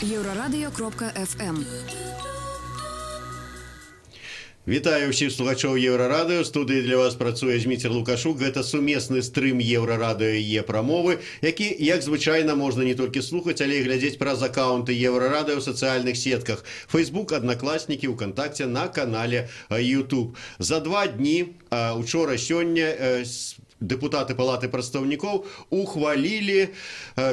Еврорадио.FM. Вітаю ўсіх слухачоў Еўрарадыё. Студыі для вас працуе Зміцер Лукашук. Гэта сумесны стрым Еўрарадыё і Е-прамовы, які, як звычайна, можна не толькі слухаць, але і глядзець праз акаунты Еўрарадыё ў сацыяльных сетках. Facebook, Аднакласнікі, УКонтакце, на канале YouTube. За 2 дні, учора, сёння, депутаты Палаты прадстаўнікоў ухвалілі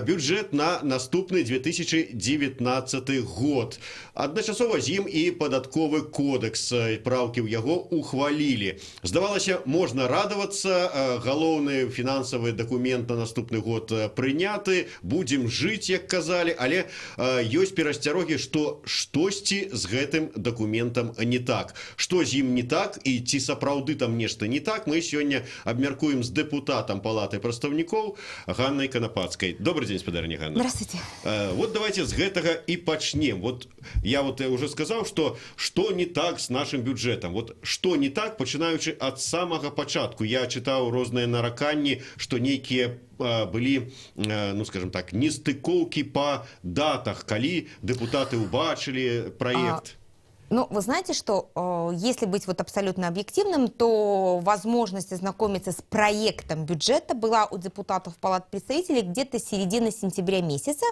бюджэт на наступны 2019 год. Адначасова з ім і падатковы кодекс, правкі ў яго ухвалілі. Здавалася, можна радавацца, галоўны фінансавы дакумент на наступны год прыняты, будзем жыць, як казалі, але ёсць перасцярогі, што штосьці з гэтым дакументам не так. Што з ім не так і ці сапраўды там нешта не так, мы сёння абмяркуем з депутатом Палаты прадстаўнікоў Ганной Канападской. Добрый день, спадарня Ганна. Здравствуйте. Вот давайте с гэтага и почнем. Вот я уже сказал, что не так с нашим бюджетом. Вот что не так, починаючи от самого початку. Я читал розныя нараканні, что некие были, ну скажем так, нестыковки по датах, калі депутаты убачили проект. Ну, вы знаете, что если быть вот абсолютно объективным, то возможность ознакомиться с проектом бюджета была у депутатов Палаты представителей где-то с середины сентября месяца,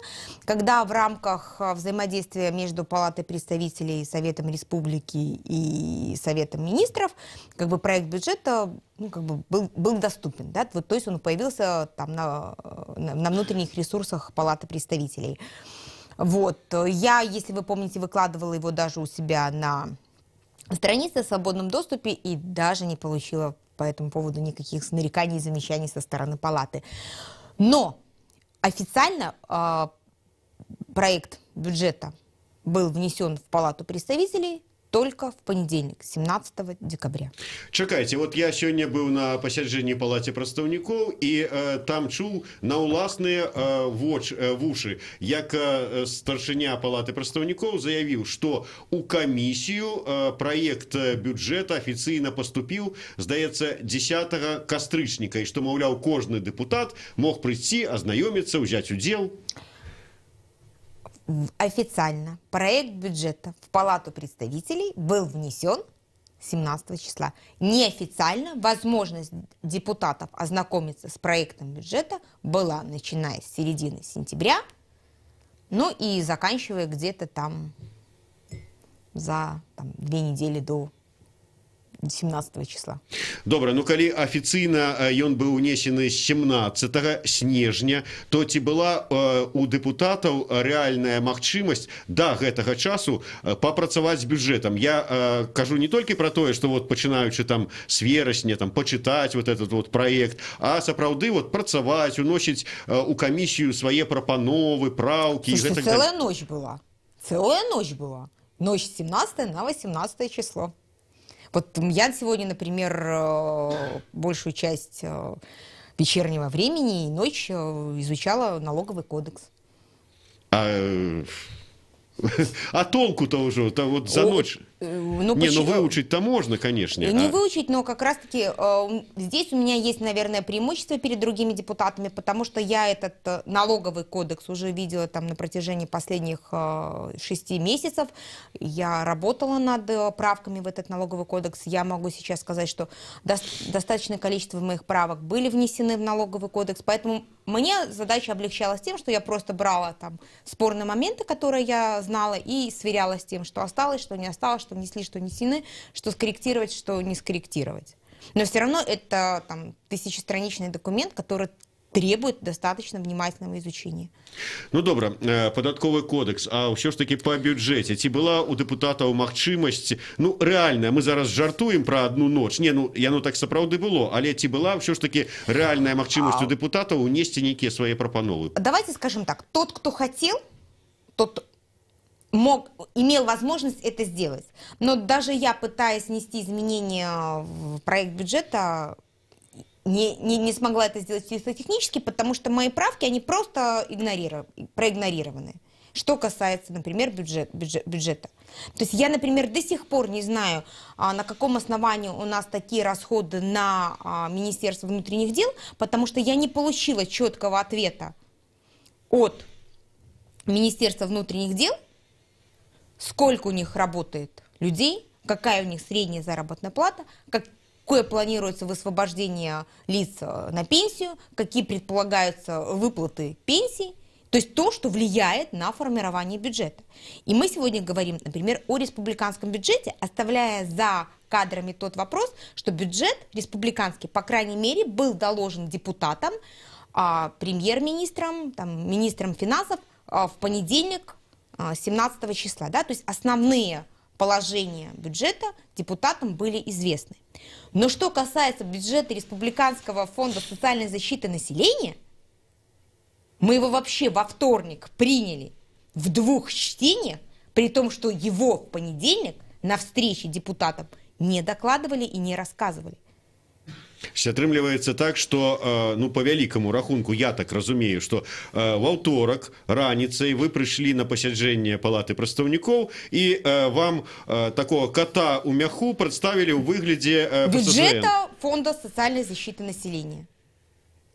когда в рамках взаимодействия между Палатой представителей, Советом Республики и Советом Министров, как бы проект бюджета, ну, как бы был доступен, да? Вот, то есть он появился там на внутренних ресурсах Палаты представителей. Вот. Я, если вы помните, выкладывала его даже у себя на странице в свободном доступе и даже не получила по этому поводу никаких нареканий и замечаний со стороны Палаты. Но официально проект бюджета был внесен в Палату представителей только в понедельник, 17 декабря. Чакайте, вот я сегодня был на пасяджэнні Палаце прадстаўнікоў и там чуў на ўласныя вушы, як старшыня Палаты прадстаўнікоў заявіў, что у комиссию проект бюджета официально поступил, здаецца, 10 кастрычніка, и что, маўляў, кожны депутат мог прийти, ознакомиться, взять удел. Официально проект бюджета в Палату представителей был внесен 17 числа. Неофициально возможность депутатов ознакомиться с проектом бюджета была начиная с середины сентября, ну и заканчивая где-то там за 2 недели до 17 числа. Добра, ну калі афіцыйна ён быў унесены 17 снежня, то ці была у депутатаў рэальная магчымасць да гэтага часу папрацаваць з бюджэтам? Я кажу не толькі про тое, что вот пачынаючы там с верасня там почытаць вот этот вот проект, а сапраўды вот працаваць, уносіць у камісію свае прапановы, праўкі. Слушайте, целая ночь была. Целая ночь была. Ночь с 17 на 18 число. Вот я сегодня, например, большую часть вечернего времени и ночь изучала налоговый кодекс. А толку-то уже вот за ночь? Ну, не, ну выучить-то можно, конечно. Не выучить, но как раз-таки здесь у меня есть, наверное, преимущество перед другими депутатами, потому что я этот налоговый кодекс уже видела там на протяжении последних 6 месяцев. Я работала над правками в этот налоговый кодекс. Я могу сейчас сказать, что достаточное количество моих правок были внесены в налоговый кодекс, поэтому мне задача облегчалась тем, что я просто брала там спорные моменты, которые я знала, и сверяла с тем, что осталось, что не осталось, что внесли, что внесены, что скорректировать, что не скорректировать. Но все равно это там 1000-страничный документ, который требует достаточно внимательного изучения. Ну добра, падатковы кодекс, а ўсё ж таки по бюджэце ці была у депутатаў магчымасць, ну рэальная, мы зараз жартуем про одну ноч, не, ну яно так сапраўды было, але ці была ўсё ж таки рэальная магчымасць у депутатаў унесці нейкія свае прапановы? Давайте скажем так, тот, кто хотел, тот имел возможность это сделать. Но даже я, пытаясь внести изменения в проект бюджета, не смогла это сделать чисто технически, потому что мои правки, они просто проигнорированы. Что касается, например, бюджета. То есть я, например, до сих пор не знаю, на каком основании у нас такие расходы на Министерство внутренних дел, потому что я не получила четкого ответа от Министерства внутренних дел, сколько у них работает людей, какая у них средняя заработная плата, какое планируется высвобождение лиц на пенсию, какие предполагаются выплаты пенсий. То есть то, что влияет на формирование бюджета. И мы сегодня говорим, например, о республиканском бюджете, оставляя за кадрами тот вопрос, что бюджет республиканский, по крайней мере, был доложен депутатам, премьер-министром, министром финансов в понедельник, 17 числа. Да? То есть основные положения бюджета депутатам были известны. Но что касается бюджета Республиканского фонда социальной защиты населения, мы его вообще во вторник приняли в 2 чтениях, при том, что его в понедельник на встрече депутатам не докладывали и не рассказывали. Атрымліваецца так, што ну, по вялікаму рахунку, я так разумею, што ва ўторак раніцай вы прыйшлі на пасяджэнне палаты прадстаўнікоў і вам такого кота ў мяху прадставілі ў выглядзе бюджета фонда социальной защиты населения.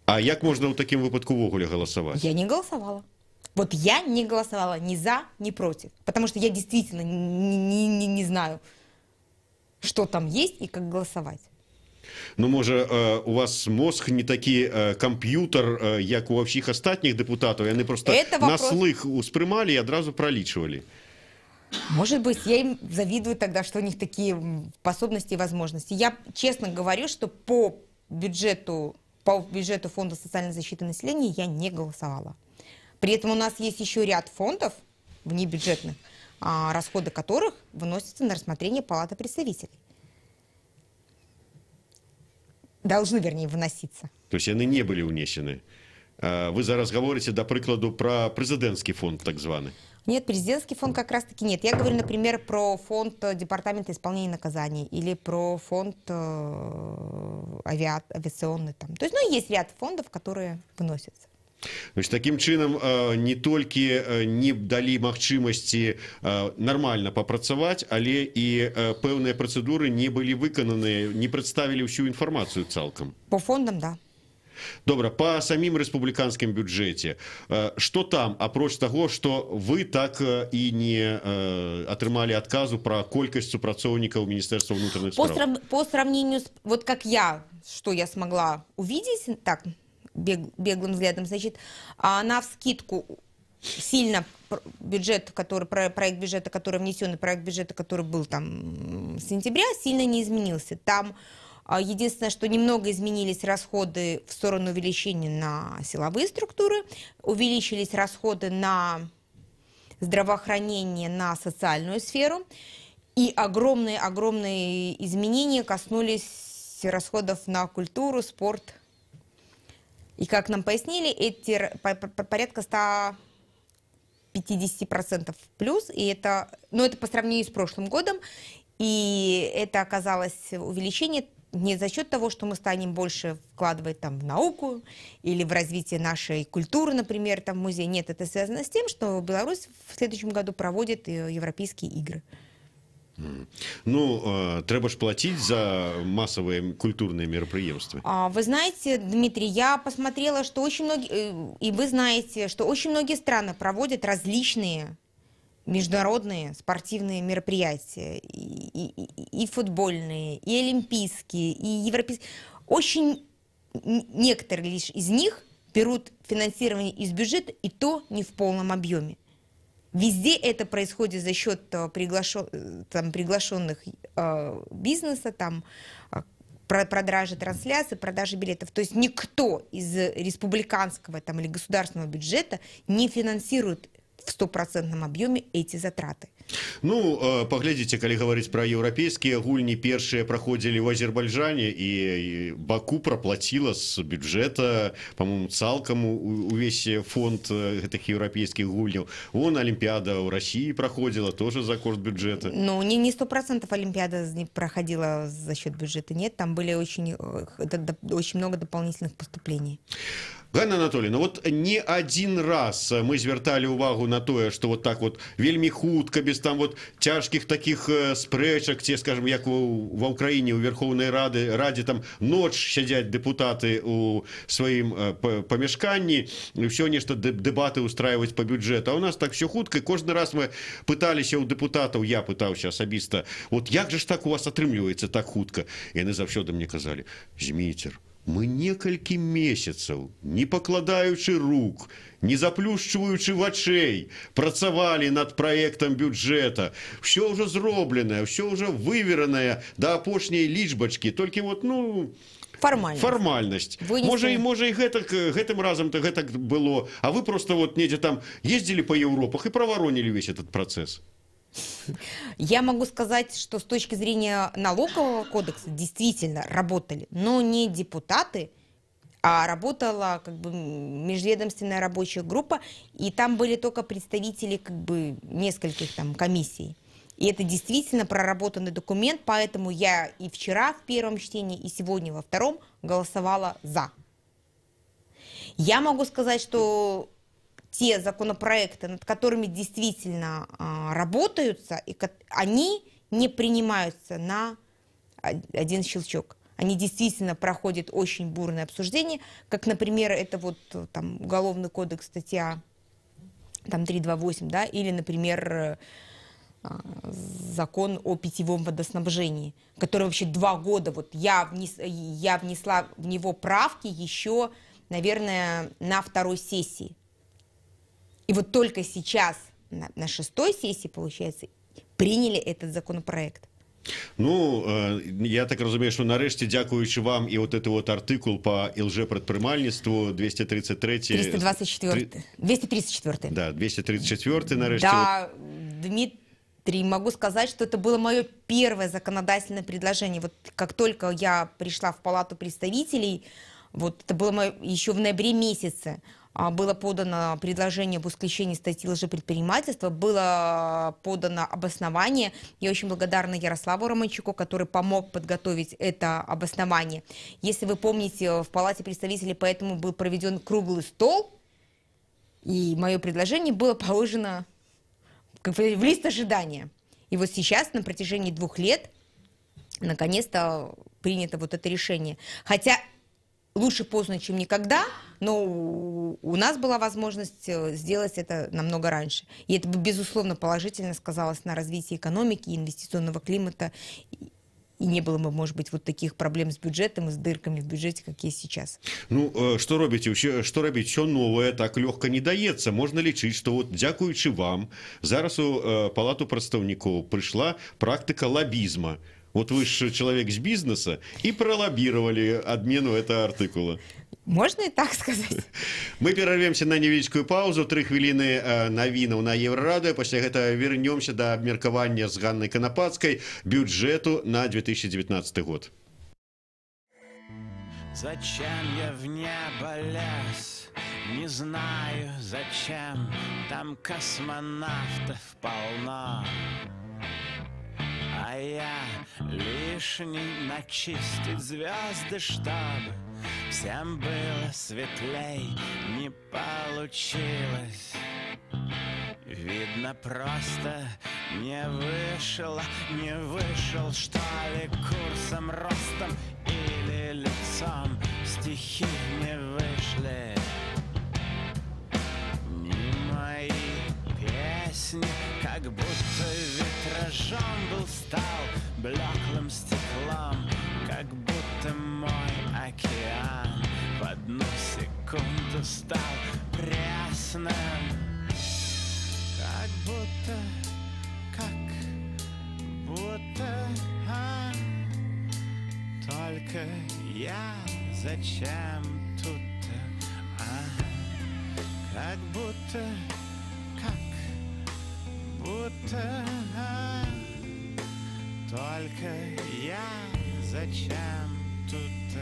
А як можна ў такім выпадку ўвогуле галасаваць? Я не голосовала. Вот я не голосовала ни за, ни против. Потому что я действительно не знаю, что там есть и как голосовать. Ну, можа, у вас мозг не такі камп'ютар, як у ўсіх астатніх дэпутатаў, яны просто на слых успрымалі і адразу пролічвалі. Может быть, я им завидую тогда, что у них такие способности и возможности. Я честно говорю, что по бюджету Фонда социальной защиты населения я не голосовала. При этом у нас есть еще ряд фондов внебюджетных, расходы которых выносятся на рассмотрение Палаты представителей. Должны, вернее, выноситься. То есть они не были унесены. Вы зараз говорите, до прикладу, про президентский фонд, так званый. Нет, президентский фонд как раз-таки нет. Я говорю, например, про фонд Департамента исполнения наказаний или про фонд авиационный. Там. То есть, ну, есть ряд фондов, которые выносятся. Значит, таким чином не только не дали магчымасці нормально попрацаваць, але и пэўныя процедуры не были выкананы, не представили всю информацию цалкам. По фондам, да. Добра, по самим республиканским бюджете, что там, апроч того, что вы так и не атрымали отказу про колькасць супрацоўнікаў Министерства внутренних справ? По сравнению с, вот как что я смогла увидеть, так, беглым взглядом, значит, навскидку сильно проект бюджета, который внесенный проект бюджета, который был там с сентября, сильно не изменился. Там единственное, что немного изменились расходы в сторону увеличения на силовые структуры, увеличились расходы на здравоохранение, на социальную сферу, и огромные изменения коснулись расходов на культуру, спорт. И как нам пояснили, эти порядка 150% плюс, и это по сравнению с прошлым годом, и это оказалось увеличение не за счет того, что мы станем больше вкладывать там в науку или в развитие нашей культуры, например, там в музей. Нет, это связано с тем, что Беларусь в следующем году проводит европейские игры. Ну, трэба ж платить за массовые культурные мероприятия. Вы знаете, Дмитрий, я посмотрела, что очень многие, и вы знаете, что очень многие страны проводят различные международные спортивные мероприятия, и футбольные, и олимпийские, и европейские. Очень некоторые лишь из них берут финансирование из бюджета, и то не в полном объеме. Везде это происходит за счет приглашенных бизнеса, там, продажи трансляций, продажи билетов. То есть никто из республиканского там, или государственного бюджета не финансирует в 100% объеме эти затраты. Ну, поглядите, калі говорить про европейские гульни, первые проходили в Азербайджане, и Баку проплатила с бюджета, по-моему, цалком увесь фонд этих европейских гульней. Вон Олимпиада в России проходила тоже за кошт бюджета. Ну, не 100% Олимпиада проходила за счет бюджета, нет, там были очень много дополнительных поступлений. Ганна Анатольевна, вот не один раз мы звярталі увагу на тое, что вот так вот вельмі хутка, без там вот тяжких таких спрэчак, те, скажем, як ва Украине у Верховной Раде там ноч сядзяць депутаты у сваім памяшканні, все нешта дэбаты устраивать по бюджету. А у нас так все хутка, и кожны раз мы пыталіся у депутатаў, я пытаўся асабіста, вот як же ж так у вас атрымліваецца так хутка? И яны заўсёды мне казалі: Зміцер, мы некалькі месяцаў, не пакладаючы рук, не заплюшчваючы вачэй, працавалі над праектам бюджэта. Все ўжо зробленае, все ўжо выверанае да апошняй лічбачкі, толькі вот, ну, фармальнасць. Можа і гэтым разам-то гэтак было, а вы просто вот недзе там ездзілі па Еўропах і праваронілі весь этот працэс. Я могу сказать, что с точки зрения налогового кодекса действительно работали, но не депутаты, а работала как бы межведомственная рабочая группа, и там были только представители как бы нескольких там комиссий. И это действительно проработанный документ, поэтому я и вчера в первом чтении, и сегодня во втором голосовала за. Я могу сказать, что те законопроекты, над которыми действительно работаются, и они не принимаются на один щелчок. Они действительно проходят очень бурное обсуждение, как, например, это вот там Уголовный кодекс, статья там 328, да, или, например, закон о питьевом водоснабжении, который вообще 2 года, вот я внесла в него правки еще, наверное, на 2-й сессии. И вот только сейчас, на 6-й сессии, получается, приняли этот законопроект. Ну, я так разумею, что нарэшце, дзякуючы вам, и вот это вот артыкул по лжепрадпрымальніцтву 233... 234. 234. Да, 234 нарэшце. Да, Дмитрий, могу сказать, что это было мое первое законодательное предложение. Вот как только я пришла в Палату представителей, вот это было мое, еще в ноябре месяце, было подано предложение об исключении статьи лжепредпринимательства, было подано обоснование. Я очень благодарна Ярославу Романчуку, который помог подготовить это обоснование. Если вы помните, в Палате представителей поэтому был проведен круглый стол, и мое предложение было положено в лист ожидания. И вот сейчас, на протяжении 2 лет, наконец-то принято вот это решение. Хотя лучше поздно, чем никогда, но у нас была возможность сделать это намного раньше. И это бы, безусловно, положительно сказалось на развитии экономики, инвестиционного климата. И не было бы, может быть, вот таких проблем с бюджетом и с дырками в бюджете, как есть сейчас. Ну, что робить? Все новое так легко не дается. Можно лечить, что вот, дзякуючы вам, зараз у Палату представников пришла практика лоббизма. Вот вы же человек с бизнеса и пролоббировали отмену этого артикула. Можно и так сказать. Мы перервемся на невеличкую паузу, 3 хвилины новинаў на Еврорадио. После этого вернемся до обмеркования с Ганной Конопадской бюджету на 2019 год. Зачем я в небо лез? Не знаю зачем. Там космонавтов полно. А я лишний начистить звезды, чтобы всем было светлей. Не получилось. Видно, просто не вышел, что ли, курсом, ростом или лицом. Стихи не вышли. Не мои песни, как будто витражом был, стал блеклым стеклом, как будто мой океан в 1 секунду стал пресным, как будто только я зачем тут, как будто только я зачем тут,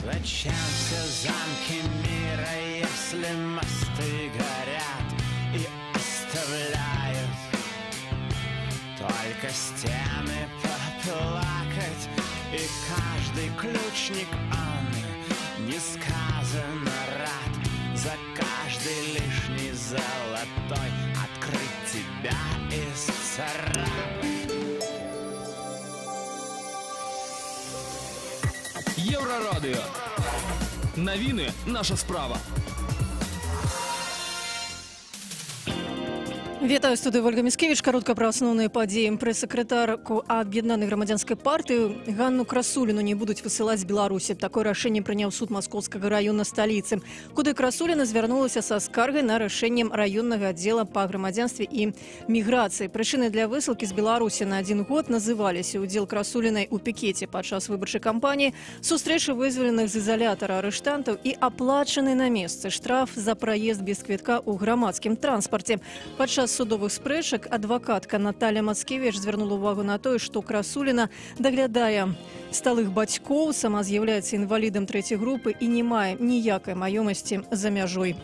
зачем все замки мира, если мосты горят и оставляют только стены по плакать, и каждый ключник он несказанно рад за каждый лишний золотой открыть тебя из царапин. Єврорадіо. Новини – наша справа. Вітаю, студію Ольга Міскевич. Коротко про основні події. Прес-секретарку Об'єднаної громадянської партії Ганну Красуліну не будуть висилати з Білорусі. Таке рішення прийняв суд Московського району столиці, куди Красуліна звернулася со скаргой на рішенням районного відділу по громадянстві і міграції. Причини для висилки з Білорусі на 1 год називалися уділ Красуліної у пікеті під час виборчої кампанії, зустрічі визволених з ізолятора арештантів і оплачений на місці штраф за проїзд без квитка у громадському транспорті. Під час судових спрэчак адвокатка Наталя Мацкевич звернула увагу на то, што Красуліна даглядае сталых бацькоў, сама з'яўляецца інвалідам 3-й групы і не мае ніякай маёмасці за мяжой.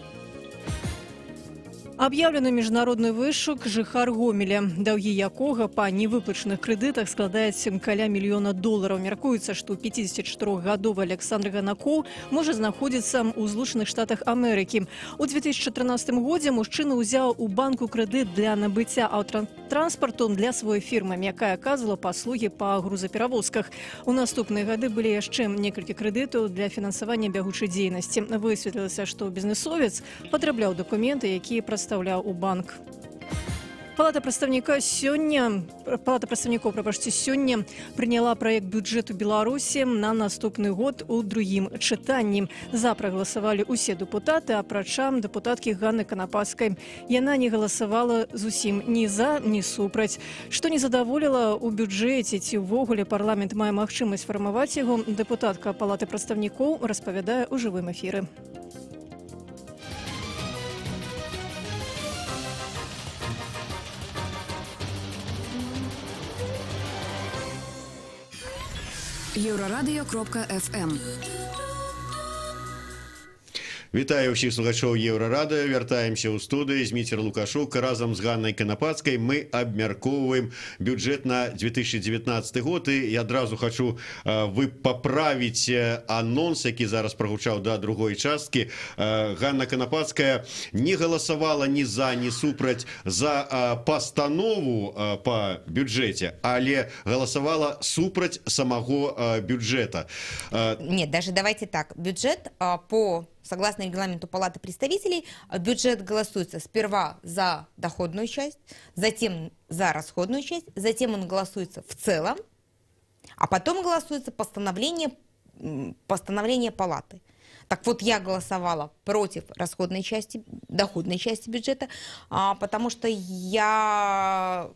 Аб'яўлены міжнародны вышук жыхар Гомеля, даўгі якога па невыплачаных крэдытах складаюць каля $1 мільёна. Мяркуецца, што 54-гадовы Александр Ганакоў можа знаходзіцца ў Злучаных Штатах Амерыкі. У 2013 годзе мужчына ўзяў у банку крэдыт для набыцця аўтотранспарту для сваёй фірмы, якая аказвала паслугі па грузаперавозках. У наступныя гады былі яшчэ некалькі крэдытаў для фінансавання бягучай дзейнасці. Высветлілася, што бізнесовец падрабляў дакументы, якія прадстаўляў у банк. Палата прадстаўнікоў сёння прыняла праект бюджэту Беларусі на наступны год у другім чытанні. За прагаласавалі ўсе дэпутаты, апрача дэпутаткі Ганны Канапацкай. Яна не галасавала зусім ні за, ні супраць. Што не задаволіла ў бюджэце, ці ўвогуле парламент мае магчымасць фармаваць яго, дэпутатка Палаты прадстаўнікоў распавядае ў жывым эфіры. Еврорадио.FM. Вітаю ўсіх слухачоў Еўрарадыё. Вяртаемся ў студыю. Зміцер Лукашук разам з Ганнай Канапацкай мы абмяркоўваем бюджэт на 2019 год. І я адразу хочу паправіць анонс, які зараз прагучаў да другой часткі. Ганна Канапацкая не галасавала ні за, ні супраць за пастанову па бюджэце, але галасавала супраць самого бюджэта. Нет, даже давайте так. Бюджет согласно регламенту Палаты представителей, бюджет голосуется сперва за доходную часть, затем за расходную часть, затем он голосуется в целом, а потом голосуется постановление Палаты. Так вот, я голосовала против расходной части, доходной части бюджета, потому что я,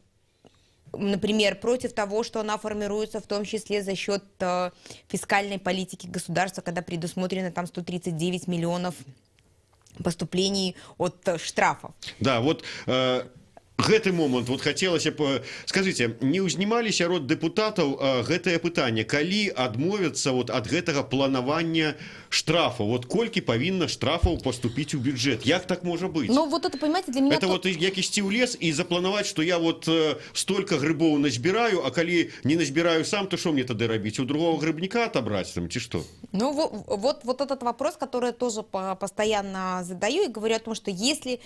например, против того, что она формируется в том числе за счет фискальной политики государства, когда предусмотрено там 139 миллионов поступлений от штрафов. Да, вот гэты момант вот хацелася б, скажыце, не ўзнімалі сярод дэпутатаў гэтае пытанне, калі адмовяцца вот ад гэтага планавання штрафаў, вот колькі павінна штрафаў паступіць у бюджэт, як так можа быць? Ну вот это, понимаете, для меня... Это вот як ісці ў лес і запланаваць, што я вот столько грыбоў назбіраю, а калі не назбіраю сам, то што мне тады рабіць? У другого грыбніка отобрать там, ці што? Ну вот этот вопрос, который я тоже постоянно задаю и говорю о том, что если...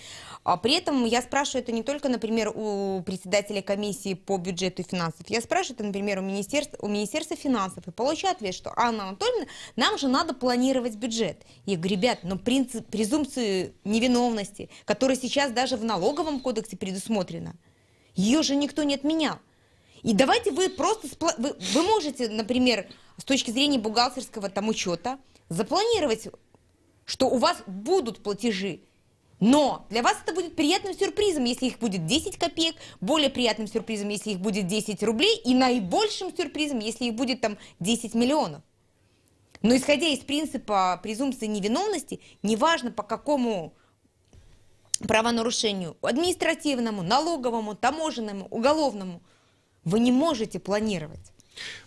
При этом я спрашиваю это не только, например, у председателя комиссии по бюджету и финансов, я спрашиваю это, например, у Министерства финансов, и получаю ответ, что Анна Анатольевна, нам же надо планировать бюджет. Я говорю, ребят, но принцип презумпции невиновности, которая сейчас даже в налоговом кодексе предусмотрена, ее же никто не отменял. И давайте вы просто, вы можете, например, с точки зрения бухгалтерского там учета, запланировать, что у вас будут платежи, но для вас это будет приятным сюрпризом, если их будет 10 копеек, более приятным сюрпризом, если их будет 10 рублей, и наибольшим сюрпризом, если их будет там 10 миллионов. Но исходя из принципа презумпции невиновности, неважно по какому правонарушению, административному, налоговому, таможенному, уголовному, вы не можете планировать.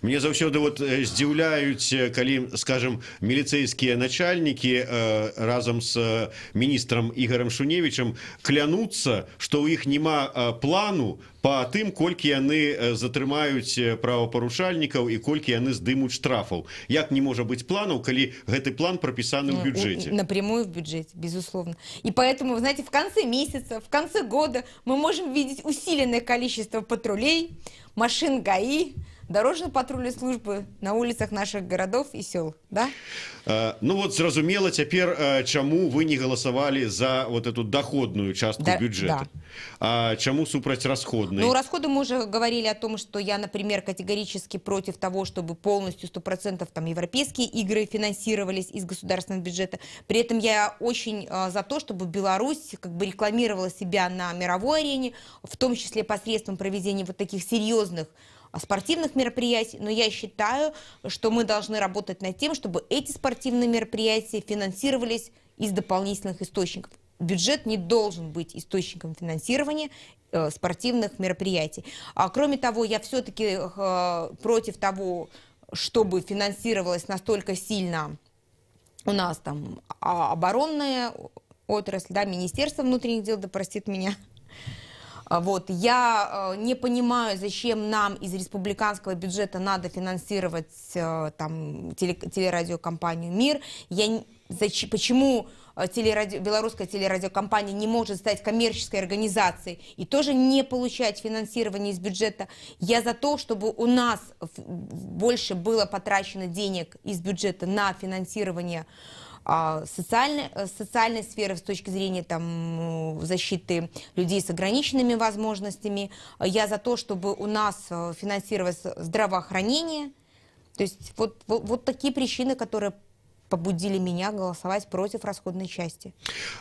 Мне заўсёды вот здзіўляюць, калі, скажем, міліцэйскія начальнікі разам з міністрам Ігорем Шуневічем клянуцца, што ў іх няма плану па тым, колькі яны затрымаюць правапарушальнікаў і колькі яны здымуць штрафаў. Як не можа быць планаў, калі гэты план прописаны в бюджете? Напрямую в бюджете, безусловно. И поэтому, вы знаете, в конце месяца, в конце года мы можем видеть усиленное количество патрулей, машин ГАИ, дорожно-патрульной службы на улицах наших городов и сел, да? Ну вот, зразумела цяпер, чаму вы не голосовали за вот эту доходную частку бюджета? Да. А чаму супраць расходной? Ну, расходы мы уже говорили о том, что я, например, категорически против того, чтобы полностью 100% там европейские игры финансировались из государственного бюджета. При этом я очень за то, чтобы Беларусь как бы рекламировала себя на мировой арене, в том числе посредством проведения вот таких серьезных спортивных мероприятий, но я считаю, что мы должны работать над тем, чтобы эти спортивные мероприятия финансировались из дополнительных источников. Бюджет не должен быть источником финансирования спортивных мероприятий. Кроме того, я все-таки против того, чтобы финансировалась настолько сильно у нас там оборонная отрасль, да, Министерство внутренних дел, да простит меня. Вот. Я не понимаю, зачем нам из республиканского бюджета надо финансировать там, телерадиокомпанию «Мир». Почему белорусская телерадиокомпания не может стать коммерческой организацией и тоже не получать финансирование из бюджета. Я за то, чтобы у нас больше было потрачено денег из бюджета на финансирование социальной сферы с точки зрения там, защиты людей с ограниченными возможностями. Я за то, чтобы у нас финансировалось здравоохранение. То есть вот такие причины, которые побудили меня голосовать против расходной части.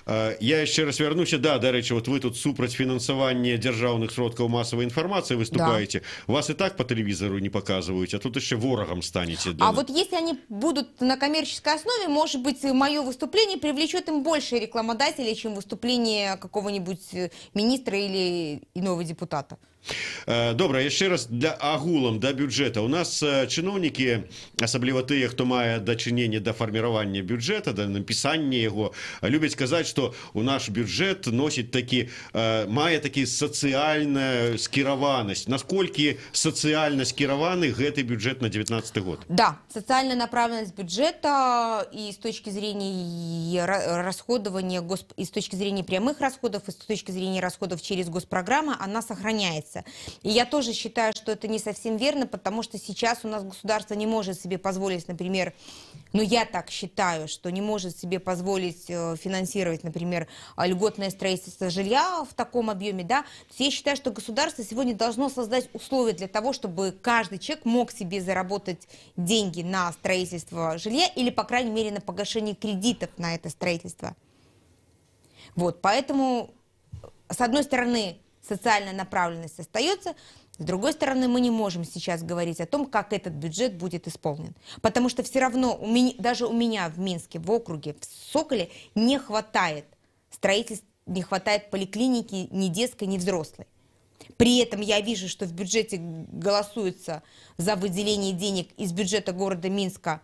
Я еще раз вернусь. Да, до речі, вот вы тут супраць финансования державных сродков массовой информации выступаете. Да. Вас и так по телевизору не показывают, а тут еще ворогом станете. А вот если они будут на коммерческой основе, может быть, мое выступление привлечет им больше рекламодателей, чем выступление какого-нибудь министра или иного депутата. Добра, яшчэ раз для агулам да бюджэта. У нас чыноўнікі, асабліва тыя, хто мае дачыненне да фарміравання бюджэта, да напісання яго, любяць казаць, што у наш бюджэт носіць мае такі сацыяльная скіраванасць. Насколькі сацыяльна скіраваны гэты бюджэт на 2019 год? Да, социальная направленность бюджета и с точки зрения расходования, и с точки зрения прямых расходов, и с точки зрения расходов через госпрограммы, она сохраняется. И я тоже считаю, что это не совсем верно, потому что сейчас у нас государство не может себе позволить, например, ну я так считаю, что не может себе позволить финансировать, например, льготное строительство жилья в таком объеме, да. Я считаю, что государство сегодня должно создать условия для того, чтобы каждый человек мог себе заработать деньги на строительство жилья или, по крайней мере, на погашение кредитов на это строительство. Вот, поэтому, с одной стороны, социальная направленность остается, с другой стороны, мы не можем сейчас говорить о том, как этот бюджет будет исполнен. Потому что все равно, даже у меня в Минске, в округе, в Соколе не хватает строительства, не хватает поликлиники ни детской, ни взрослой. При этом я вижу, что в бюджете голосуется за выделение денег из бюджета города Минска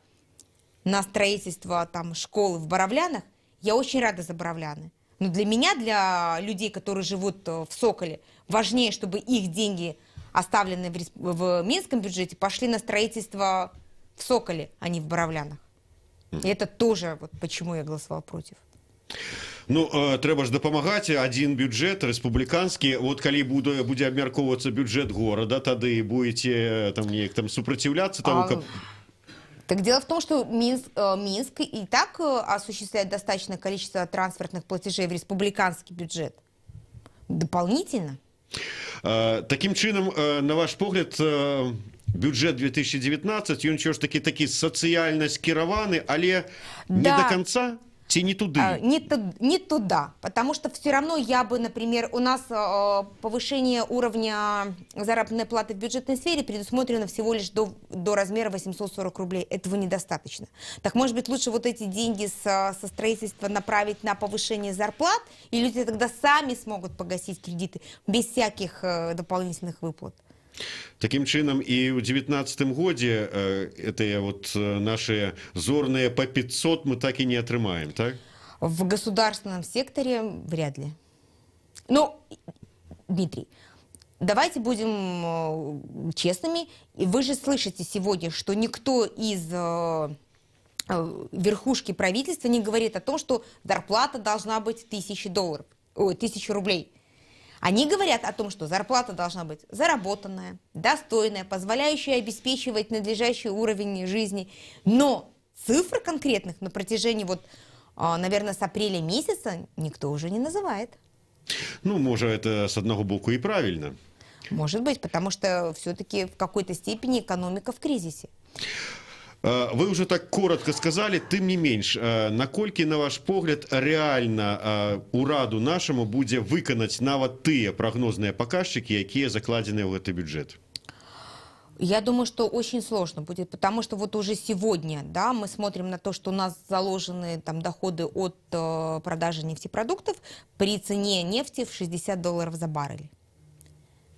на строительство там, школы в Боровлянах. Я очень рада за Боровляны. Но для меня, для людей, которые живут в Соколе, важнее, чтобы их деньги, оставленные в Минском бюджете, пошли на строительство в Соколе, а не в Боровлянах. И это тоже вот почему я голосовала против. Ну, трэба ж дапамагаць. Один бюджет республиканскі. Вот калі будзе абмяркоўвацца бюджет города, тады будете там неяк там супраціўляцца тому, каб... Так дело в том, что Минск и так осуществляет достаточное количество трансфертных платежей в республиканский бюджет. Дополнительно. Таким чынам, на ваш погляд, бюджет 2019, он все ж таки социально скіраваны, але не до конца? Ці не туды? Не туда, потому что все равно я бы, например, у нас повышение уровня заработной платы в бюджетной сфере предусмотрено всего лишь до размера 840 рублей. Этого недостаточно. Так может быть лучше вот эти деньги со строительства направить на повышение зарплат, и люди тогда сами смогут погасить кредиты без всяких дополнительных выплат. Таким чынам і ў 19 годзе гэтыя вот наши зорныя по 500 мы так и не отрымаем, так? В государственном секторе вряд ли. Но, Дмитрий, давайте будем честными. Вы же слышите сегодня, что никто из верхушки правительства не говорит о том, что зарплата должна быть $1000 рублей. Они говорят о том, что зарплата должна быть заработанная, достойная, позволяющая обеспечивать надлежащий уровень жизни. Но цифр конкретных на протяжении, вот, наверное, с апреля месяца никто уже не называет. Ну, может, это с одного боку и правильно. Может быть, потому что все-таки в какой-то степени экономика в кризисе. Вы уже так коротко сказали, тым не менш, наколькі, на ваш погляд, реально ураду нашему будзе выканаць нават тыя прагнозныя паказчыкі, якія закладзеныя ў гэты бюджет? Я думаю, что очень сложно будет, потому что вот уже сегодня, да, мы смотрим на то, что у нас заложены там доходы от продажи нефтепродуктов при цене нефти в $60 за баррель.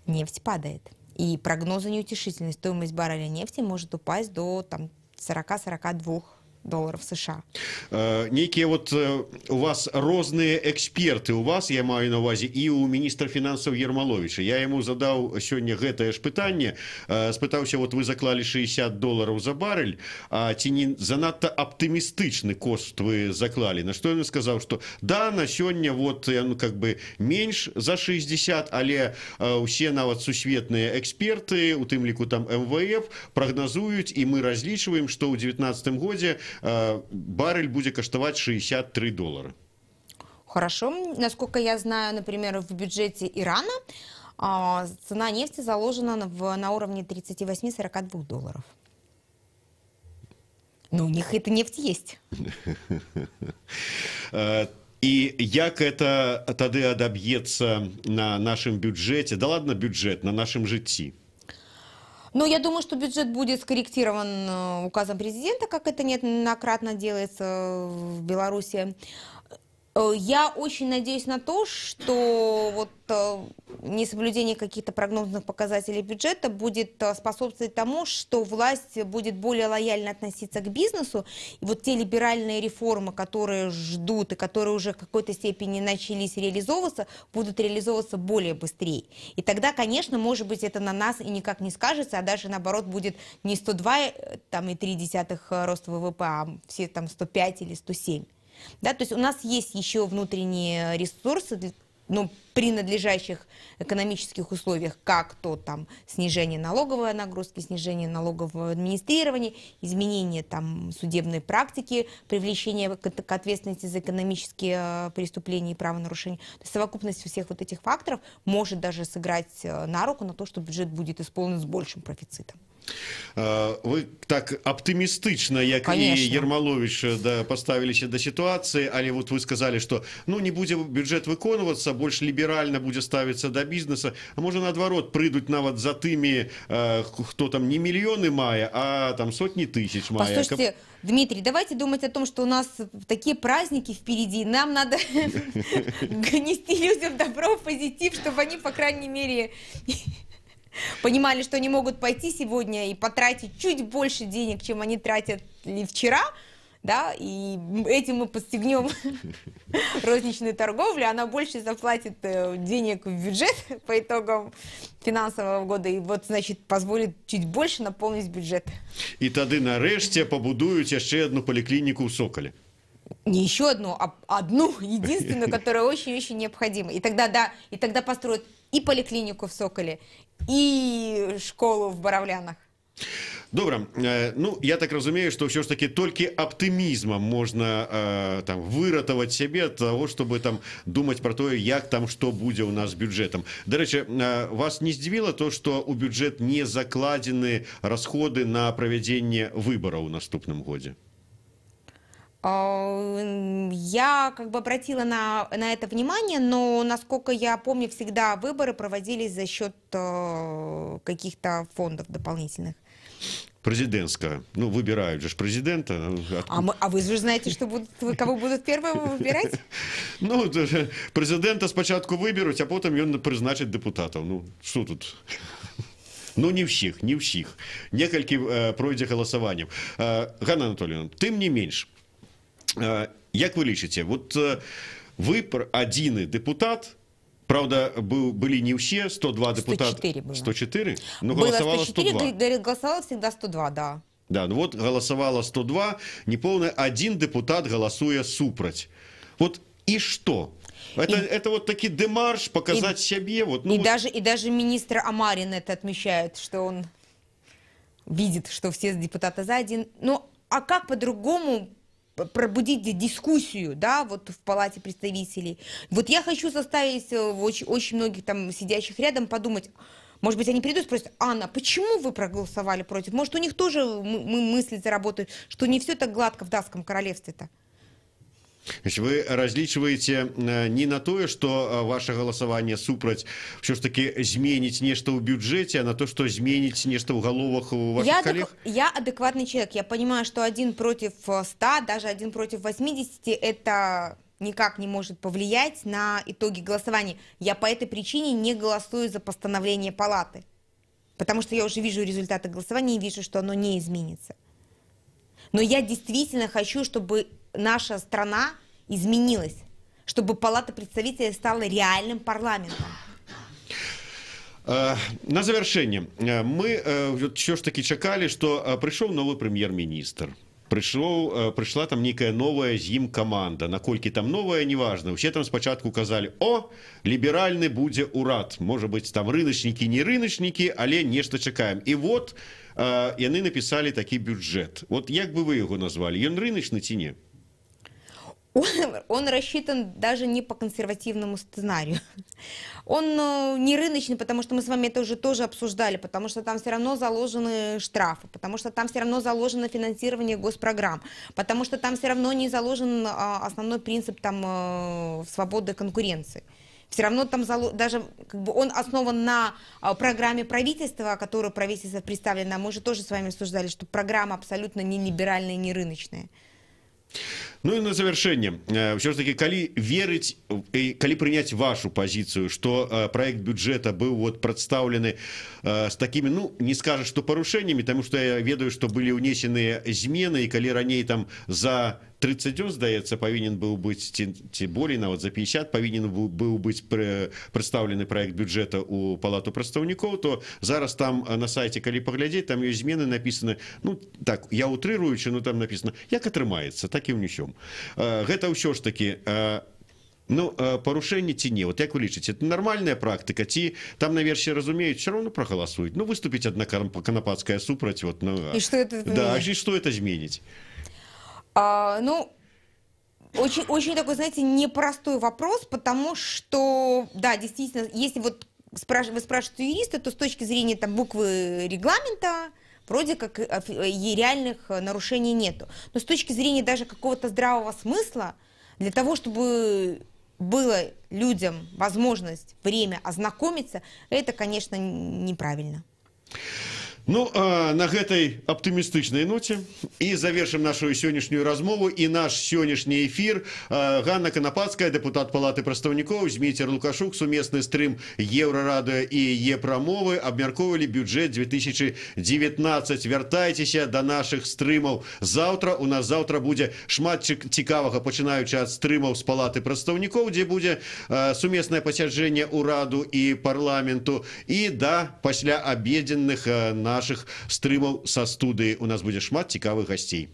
Нефть падает. И прогнозы неутешительные. Стоимость барреля нефти может упасть до там 40-42 долларов США. Некие вот у вас розныя эксперты, у вас, я маю на увазе, і у міністра фінансаў Ермаловича. Я ему задаў сёння гэтае ж пытанне, спытаўся, вот вы заклали $60 за баррель, а ці не занадта аптымістычны кошт вы заклали? На што ён сказаў, што да, на сёння вот ну, как бы менш за 60, але усе нават сусветныя эксперты, у тым ліку там МВФ, прагназуюць, і мы разлічваем, што ў 19 годзе баррель будет коштовать $63. Хорошо. Насколько я знаю, например, в бюджете Ирана цена нефти заложена на уровне $38-42. Ну, у них эта нефть есть. И як это тады адаб'ецца на нашем бюджете, да ладно бюджет, на нашем житті? Ну, я думаю, что бюджет будет скорректирован указом президента, как это неоднократно делается в Беларуси. Я очень надеюсь на то, что вот несоблюдение каких-то прогнозных показателей бюджета будет способствовать тому, что власть будет более лояльно относиться к бизнесу. И вот те либеральные реформы, которые ждут и которые уже в какой-то степени начались реализовываться, будут реализовываться более быстрее. И тогда, конечно, может быть, это на нас и никак не скажется, а даже наоборот будет не 102,3 рост ВВП, а все там 105 или 107. Да, то есть у нас есть еще внутренние ресурсы, ну, при надлежащих экономических условиях, как то там снижение налоговой нагрузки, снижение налогового администрирования, изменение там судебной практики, привлечение к ответственности за экономические преступления и правонарушения. То есть совокупность всех вот этих факторов может даже сыграть на руку на то, что бюджет будет исполнен с большим профицитом. Вы так аптымістычна, як Конечно. і Ермалович, да, поставіліся да сітуацыі, але вот вы сказали, что ну не будзе бюджет выконвацца, больш ліберальна будзе ставіцца да бізнеса, а можа наадварот прыйдуць нават за тымі, хто там не мільёны мае, а там сотні тысяч мае. Послушайте, Дмитрий, давайте думать о том, что у нас такие праздники впереди, нам надо нести людям добро, позитив, чтобы они, по крайней мере, понимали, что они могут пойти сегодня и потратить чуть больше денег, чем они тратили вчера, да, и этим мы подстегнем розничную торговлю, она больше заплатит денег в бюджет по итогам финансового года, и вот, значит, позволит чуть больше наполнить бюджет. И тады нарэшце пабудуюць яшчэ одну поликлинику в Соколе. Не еще одну, а одну, единственную, которая очень-очень необходима. И тогда, да, и тогда построят и поликлинику в Соколе, и школу в Боровлянах. Добра, ну я так разумею, что все ж таки только оптимизмом можно там выратаваць сябе от того, чтобы там думать про то, як там что будет у нас с бюджетом. До речи, вас не здзівіла то, что у бюджет не закладены расходы на проведение выборов в наступном году? Я как бы обратила на это внимание, но, насколько я помню, всегда выборы проводились за счет каких-то фондов дополнительных. Президентская. Ну, выбирают же президента. А вы же знаете, что кого будут первым выбирать? Ну, президента спочатку выберут, а потом он призначит депутатов. Ну, что тут? Ну, не ўсіх, не ўсіх. Некалькі пройдзе галасаванняў. Ганна Анатольевна, тым не менш, як вы лічыце, вот вы адзіны дэпутат, правда, были не все, 102 депутата. 104 было. 104? Но было голосовало 104, 102. голосовало всегда 102, да. Да, ну вот голосовало 102, неполный один депутат голосуя супраць. Вот и что? Это вот таки демарш, показать себе. Вот, ну, и даже министр Амарин это отмечает, что он видит, что все депутаты за один. Ну, а как по-другому пробудить дискуссию, да, вот в Палате представителей? Вот я хочу заставить очень многих там сидящих рядом подумать, может быть, они придут и спросят: Анна, почему вы проголосовали против? Может, у них тоже мысли заработают, что не все так гладко в датском королевстве-то? Вы различиваете не на то, что ваше голосование супраць все ж таки изменить нечто в бюджете, а на то, что изменить нечто в головах у ваших коллег? Я адекватный человек. Я понимаю, что 1 против 100, даже 1 против 80, это никак не может повлиять на итоги голосования. Я по этой причине не голосую за постановление палаты. Потому что я уже вижу результаты голосования и вижу, что оно не изменится. Но я действительно хочу, чтобы наша страна изменилась, чтобы Палата представителей стала реальным парламентом. На завершение. Мы все ж таки чакали, что пришел новый премьер-министр. Пришла там некая новая з ім команда. Наколькі там новая, неважно. Все там спочатку казали: о, либеральный будзе урад. Может быть, там рыночники, не рыночники, але нечто чакаем. И вот яны написали такі бюджет. Вот як бы вы его назвали? Ён рыночный ці не? Он рассчитан даже не по консервативному сценарию. Он не рыночный, потому что мы с вами это уже тоже обсуждали, потому что там все равно заложены штрафы, потому что там все равно заложено финансирование госпрограмм, потому что там все равно не заложен основной принцип там свободы конкуренции. Все равно там даже как бы он основан на программе правительства, которую правительство представлено. Мы же тоже с вами обсуждали, что программа абсолютно не либеральная, не рыночная. Ну и на завершение, все ж таки, коли верить, коли принять вашу позицию, что проект бюджета был вот представлены с такими, ну, не скажешь, что порушениями, потому что я ведаю, что были унесены измены, и коли ранее там за 30 дён, здаецца, повинен был быть, тем более, на вот за 50, повинен был быть представлены проект бюджета у Палату прадстаўнікоў, то зараз там на сайте, коли поглядеть, там ее измены написаны, ну, так, я утрыруючи, но там написано, як атрымаецца, так і ўнесём. Гэта ўсё ж таки, ну, порушение ці не. Вот як вы лічыце, это нормальная практика, ці там наверсе разумеюць, все равно проголосуют. Ну, выступить одна канапатская супраць, вот, ну, и что это да, и что это изменить? Ну, очень такой, знаете, непростой вопрос, потому что, да, действительно, если вот вы спрашиваете юриста, то с точки зрения там буквы регламента вроде как реальных нарушений нету. Но с точки зрения даже какого-то здравого смысла, для того, чтобы было людям возможность, время ознакомиться, это, конечно, неправильно. Ну, на гэтай аптымістычнай ноце і завершым нашу сённяшнюю размову і наш сённяшні эфір. Ганна Канапацкая, депутат Палаты прадстаўнікоў, Змейцер Лукашук, сумесны стрым Еўрарадыё і Е-прамовы абмяркоўвалі бюджэт 2019. Вяртайцеся да нашых стрымаў. Заўтра у нас будзе шмат цікавага, пачынаючы ад стрымаў з Палаты прадстаўнікоў, дзе будзе сумеснае пасяджэнне ўраду і парламенту, і да пасля абедзенных наших стрымаў са студыі. У нас будзе шмат цікавых гасцей.